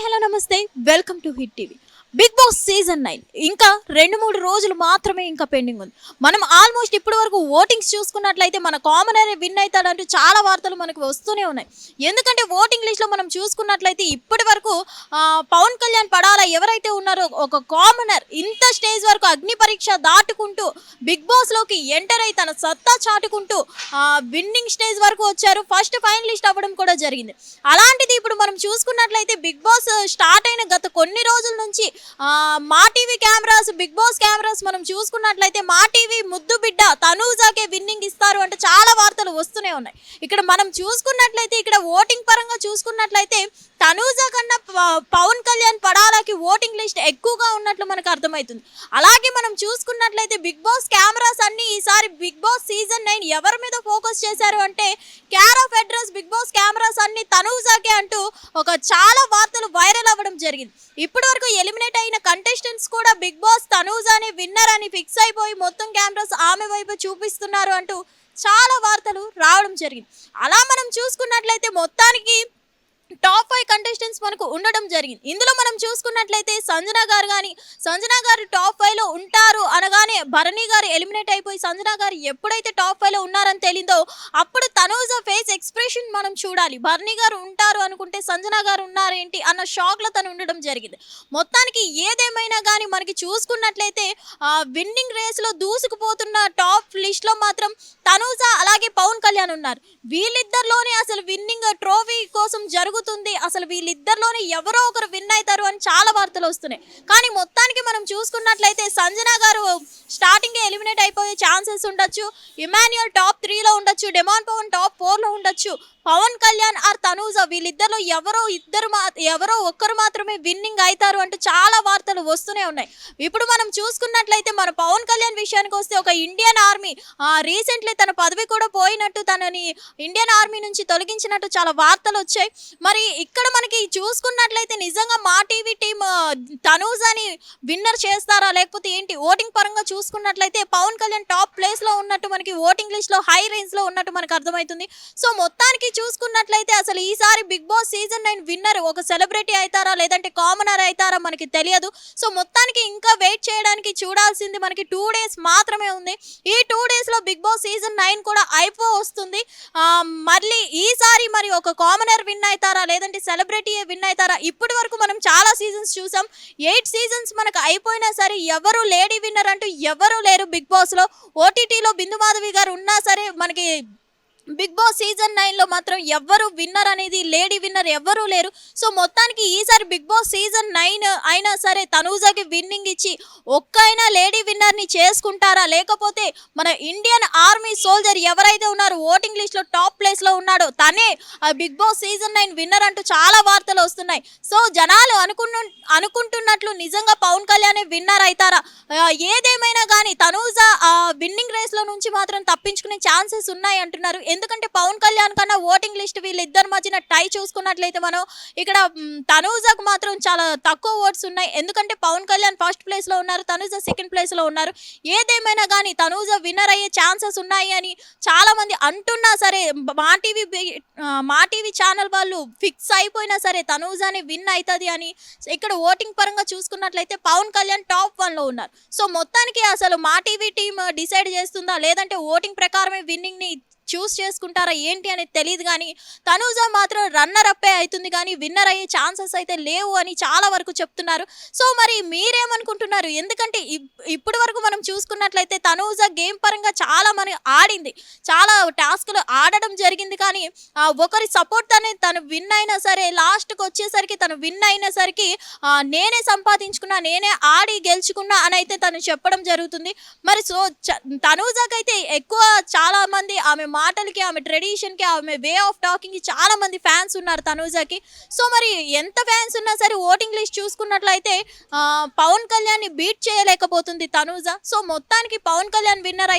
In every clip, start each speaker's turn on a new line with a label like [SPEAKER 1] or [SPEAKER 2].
[SPEAKER 1] Hi hello నమస్తే welcome to Hit TV. Bigg Boss season 9 ఇంకా 2-3 రోజులు మాత్రమే ఇంకా పెండింగ్ ఉంది. మనం ఆల్మోస్ట్ ఇప్పటి వరకు ఓటింగ్స్ చూసుకున్నట్లయితే మన కామనర్ విన్ అవుతాడంటూ చాలా వార్తలు మనకు వస్తూనే ఉన్నాయి. ఎందుకంటే ఓటింగ్ లిస్ట్లో మనం చూసుకున్నట్లయితే ఇప్పటి వరకు పవన్ కళ్యాణ్ పడాలా ఎవరైతే ఉన్నారో ఒక కామనర్ ఇంత స్టేజ్ వరకు అగ్ని పరీక్ష దాటుకుంటూ బిగ్ బాస్లోకి ఎంటర్ అయి తన సత్తా చాటుకుంటూ విన్నింగ్ స్టేజ్ వరకు వచ్చారు. ఫస్ట్ ఫైనలిస్ట్ అవ్వడం కూడా జరిగింది. అలాంటిది ఇప్పుడు మనం చూసుకున్నట్లయితే బిగ్ బాస్ స్టార్ట్ అయిన గత కొన్ని రోజుల నుంచి Maa TV cameras Bigg Boss cameras మనం చూసుకున్నట్లయితే మా టీవీ ముద్దు బిడ్డ తనూజాకే విన్నింగ్ ఇస్తారు అంటే చాలా వార్తలు వస్తూనే ఉన్నాయి. ఇక్కడ మనం చూసుకున్నట్లయితే ఇక్కడ ఓటింగ్ పరంగా చూసుకున్నట్లయితే తనూజా కన్నా పవన్ కళ్యాణ్ పడాలకి ఓటింగ్ లిస్ట్ ఎక్కువగా ఉన్నట్లు మనకు అర్థమవుతుంది. అలాగే మనం చూసుకున్నట్లయితే బిగ్ బాస్ కెమెరాస్ అన్ని ఈసారి బిగ్ బాస్ సీజన్ 9 ఎవరి మీద ఫోకస్ చేశారు అంటే care of address Bigg Boss cameras అన్ని తనూజాకే అంటూ ఒక చాలా వార్తలు వైరల్ అవ్వడం జరిగింది. ఇప్పటి వరకు ఎలిమినేట్ అయిన కంటెస్టెంట్స్ కూడా బిగ్ బాస్ తనూజాని విన్నర్ అని ఫిక్స్ అయిపోయి మొత్తం కెమెరాస్ ఆమె వైపు చూపిస్తున్నారు అంటూ చాలా వార్తలు రావడం జరిగింది. అలా మనం చూసుకున్నట్లయితే మొత్తానికి టాప్ 5 కంటెస్టెంట్స్ మనకు ఉండడం జరిగింది. ఇందులో మనం చూసుకున్నట్లయితే సంజనా గారు టాప్ 5లో ఉంటారు అనగానే భరణి గారు ఎలిమినేట్ అయిపోయి సంజనా గారు ఎప్పుడైతే టాప్ 5లో ఉన్నారని తెలిందో అప్పుడు తనూజా ఫేస్ ఎక్స్ప్రెషన్ మనం చూడాలి. భరణి గారు ఉంటారు అనుకుంటే సంజనా గారు ఉన్నారేంటి అన్న షాక్లో తను ఉండడం జరిగింది. మొత్తానికి ఏదేమైనా కానీ మనకి చూసుకున్నట్లయితే విన్నింగ్ రేస్లో దూసుకుపోతున్న టాప్ లిస్ట్లో మాత్రం తనూజా అలాగే పవన్ కళ్యాణ్ ఉన్నారు. వీళ్ళిద్దరిలోనే అసలు విన్నింగ్ ట్రోఫీ కోసం జరుగుతుంది. అసలు వీళ్ళిద్దరిలోనే ఎవరో ఒకరు విన్ అవుతారు అని చాలా వార్తలు వస్తున్నాయి. కానీ మొత్తానికి మనం చూసుకున్నట్లయితే సంజనా గారు స్టార్టింగ్ ఎలిమినేట్ అయిపోయే ఛాన్సెస్ ఉండొచ్చు. ఇమాన్యుయల్ టాప్ 3లో ఉండొచ్చు. డెమాన్ పవన్ టాప్ 4లో ఉండొచ్చు. పవన్ కళ్యాణ్ ఆర్ తనూజా వీళ్ళిద్దరిలో ఎవరో ఒక్కరు మాత్రమే విన్నింగ్ అవుతారు అంటూ చాలా వార్తలు వస్తూనే ఉన్నాయి. ఇప్పుడు మనం చూసుకున్నట్లయితే మన పవన్ కళ్యాణ్ విషయానికి వస్తే ఒక ఇండియన్ ఆర్మీ రీసెంట్లీ తన పదవి కూడా పోయినట్టు తనని ఇండియన్ ఆర్మీ నుంచి తొలగించినట్టు చాలా వార్తలు వచ్చాయి. మరి ఇక్కడ మనకి చూసుకున్నట్లయితే నిజంగా మా టీవీ టీం తనూజాని విన్నర్ చేస్తారా లేకపోతే ఏంటి? ఓటింగ్ పరంగా చూసుకున్నట్లయితే పవన్ కళ్యాణ్ టాప్ ప్లేస్లో ఉన్నట్టు మనకి ఓటింగ్ లిస్ట్లో హై రేంజ్లో ఉన్నట్టు మనకు అర్థమవుతుంది. సో మొత్తానికి చూసుకున్నట్లయితే అసలు ఈసారి బిగ్ బాస్ సీజన్ 9 విన్నర్ ఒక సెలబ్రిటీ అవుతారా లేదంటే కామనర్ అవుతారా మనకి తెలియదు. సో మొత్తానికి ఇంకా వెయిట్ చేయడానికి చూడాల్సింది మనకి 2 డేస్ మాత్రమే ఉంది. ఈ 2 డేస్లో బిగ్ బాస్ సీజన్ 9 కూడా వస్తుంది. మళ్ళీ ఈసారి మరి ఒక కామనర్ విన్ అవుతారా లేదంటే సెలబ్రిటీ విన్ అవుతారా? ఇప్పటి వరకు మనం చాలా సీజన్స్ చూసాం. 8 సీజన్స్ మనకు అయిపోయినా సరే ఎవరు లేడీ విన్నర్ అంటూ ఎవరు లేరు బిగ్ బాస్లో. ఓటీటీలో బిందు మాధవి గారు ఉన్నా సరే మనకి బిగ్ బాస్ సీజన్ 9లో మాత్రం ఎవ్వరు విన్నర్ అనేది లేడీ విన్నర్ ఎవ్వరూ లేరు. సో మొత్తానికి ఈసారి బిగ్ బాస్ సీజన్ 9 అయినా సరే తనూజాకి విన్నింగ్ ఇచ్చి ఒక్కైనా లేడీ విన్నర్ని చేసుకుంటారా లేకపోతే మన ఇండియన్ ఆర్మీ సోల్జర్ ఎవరైతే ఉన్నారో ఓటింగ్ లిస్ట్లో టాప్ ప్లేస్లో ఉన్నాడో తనే బిగ్ బాస్ సీజన్ 9 విన్నర్ అంటూ చాలా వార్తలు వస్తున్నాయి. సో జనాలు అనుకుంటున్నట్లు నిజంగా పవన్ కళ్యాణ్ విన్నర్ అవుతారా? ఏదేమైనా కానీ తనూజా విన్నింగ్ రేస్లో నుంచి మాత్రం తప్పించుకునే ఛాన్సెస్ ఉన్నాయి అంటున్నారు. ఎందుకంటే పవన్ కళ్యాణ్ కన్నా ఓటింగ్ లిస్ట్ వీళ్ళిద్దరి మధ్యన టై చూసుకున్నట్లయితే మనం ఇక్కడ తనూజాకు మాత్రం చాలా తక్కువ ఓట్స్ ఉన్నాయి. ఎందుకంటే పవన్ కళ్యాణ్ ఫస్ట్ ప్లేస్లో ఉన్నారు, తనూజా సెకండ్ ప్లేస్లో ఉన్నారు. ఏదేమైనా కానీ తనూజా విన్నర్ అయ్యే ఛాన్సెస్ ఉన్నాయి అని చాలా మంది అంటున్నా సరే మా టీవీ ఛానల్ వాళ్ళు ఫిక్స్ అయిపోయినా సరే తనూజాని విన్ అవుతుంది అని ఇక్కడ ఓటింగ్ పరంగా చూసుకున్నట్లయితే పవన్ కళ్యాణ్ టాప్ 1లో ఉన్నారు. సో మొత్తానికి అసలు మా టీవీ టీం డిసైడ్ చేస్తుందా లేదంటే ఓటింగ్ ప్రకారమే విన్నింగ్ని చూస్ చేసుకుంటారా ఏంటి అనేది తెలియదు. కానీ తనూజా మాత్రం రన్నర్ అప్పే అవుతుంది కానీ విన్నర్ అయ్యే ఛాన్సెస్ అయితే లేవు అని చాలా వరకు చెప్తున్నారు. సో మరి మీరేమనుకుంటున్నారు? ఎందుకంటే ఇప్పటి వరకు మనం చూసుకున్నట్లయితే తనూజా గేమ్ పరంగా చాలా ఆడింది, చాలా టాస్క్లు ఆడడం జరిగింది. కానీ ఒకరి సపోర్ట్ అనేది తను విన్ అయినా సరే లాస్ట్కి వచ్చేసరికి తను విన్ అయిన సరికి నేనే సంపాదించుకున్నా, నేనే ఆడి గెలుచుకున్నా అని అయితే తను చెప్పడం జరుగుతుంది. మరి సో తనూజాకైతే ఎక్కువ చాలా మంది ఆమె మాటలకి, ఆమె ట్రెడిషన్కి, ఆమె వే ఆఫ్ టాకింగ్కి చాలా మంది ఫ్యాన్స్ ఉన్నారు తనూజాకి. సో మరి ఎంత ఫ్యాన్స్ ఉన్నా సరే ఓటింగ్ లిస్ట్ చూసుకున్నట్లయితే పవన్ కళ్యాణ్ని బీట్ చేయలేకపోతుంది తనూజా. సో మొత్తానికి పవన్ కళ్యాణ్ విన్నర్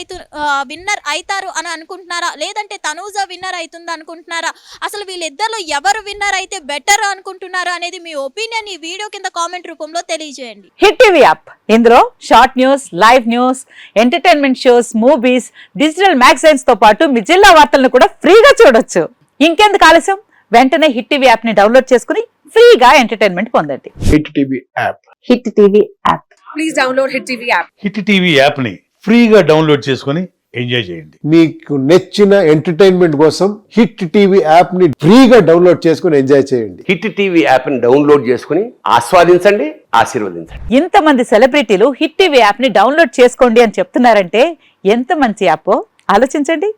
[SPEAKER 1] అవుతారు అని అనుకుంటున్నారా లేదంటే తనూజా విన్నర్ అవుతుంది అనుకుంటున్నారా? అసలు వీళ్ళిద్దరిలో ఎవరు విన్నర్ అయితే బెటర్ అనుకుంటున్నారా అనేది మీ ఒపీనియన్ ఈ వీడియో కింద కామెంట్ రూపంలో తెలియజేయండి.
[SPEAKER 2] హిట్ టీవీ యాప్ ఇందులో short news, live news, entertainment shows, movies, digital magazines తో పాటు మీ జిల్లా వార్తలను కూడా ఫ్రీగా చూడొచ్చు. ఇంకెందుకు ఆలస్యం? వెంటనే హిట్ టీవీ యాప్ ని డౌన్లోడ్ చేసుకుని ఫ్రీగా ఎంటర్టైన్మెంట్ పొందండి.
[SPEAKER 3] Hit TV app.
[SPEAKER 2] Hit TV app.
[SPEAKER 4] Please download Hit TV app.
[SPEAKER 5] Hit TV యాప్ని ఫ్రీగా డౌన్లోడ్ చేసుకొని ఎంజాయ్ చేయండి.
[SPEAKER 3] మీకు నచ్చిన ఎంటర్టైన్మెంట్ కోసం హిట్ టీవీ యాప్ ని ఫ్రీగా డౌన్లోడ్ చేసుకుని ఎంజాయ్ చేయండి.
[SPEAKER 6] హిట్ టీవీ యాప్ని డౌన్లోడ్ చేసుకుని ఆస్వాదించండి, ఆశీర్వదించండి.
[SPEAKER 2] ఇంతమంది సెలబ్రిటీలు హిట్ టీవీ యాప్ ని డౌన్లోడ్ చేసుకోండి అని చెప్తున్నారంటే ఎంత మంచి యాప్ ఆలోచించండి.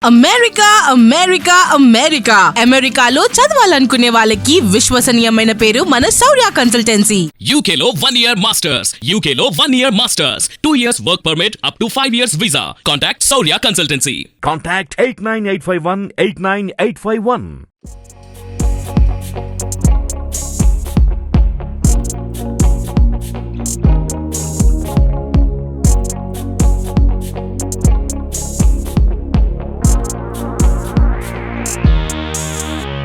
[SPEAKER 7] అమెరికా అమెరికా అమెరికా అమెరికాలో చదవాలనుకునే వాళ్ళకి విశ్వసనీయమైన పేరు మన శౌర్య consultancy.
[SPEAKER 8] UK Law 1 Year Masters. UK Law 1 Year Masters. 2 years work permit up to 5 years visa. Contact Saurya Consultancy.
[SPEAKER 9] Contact 89851 89851.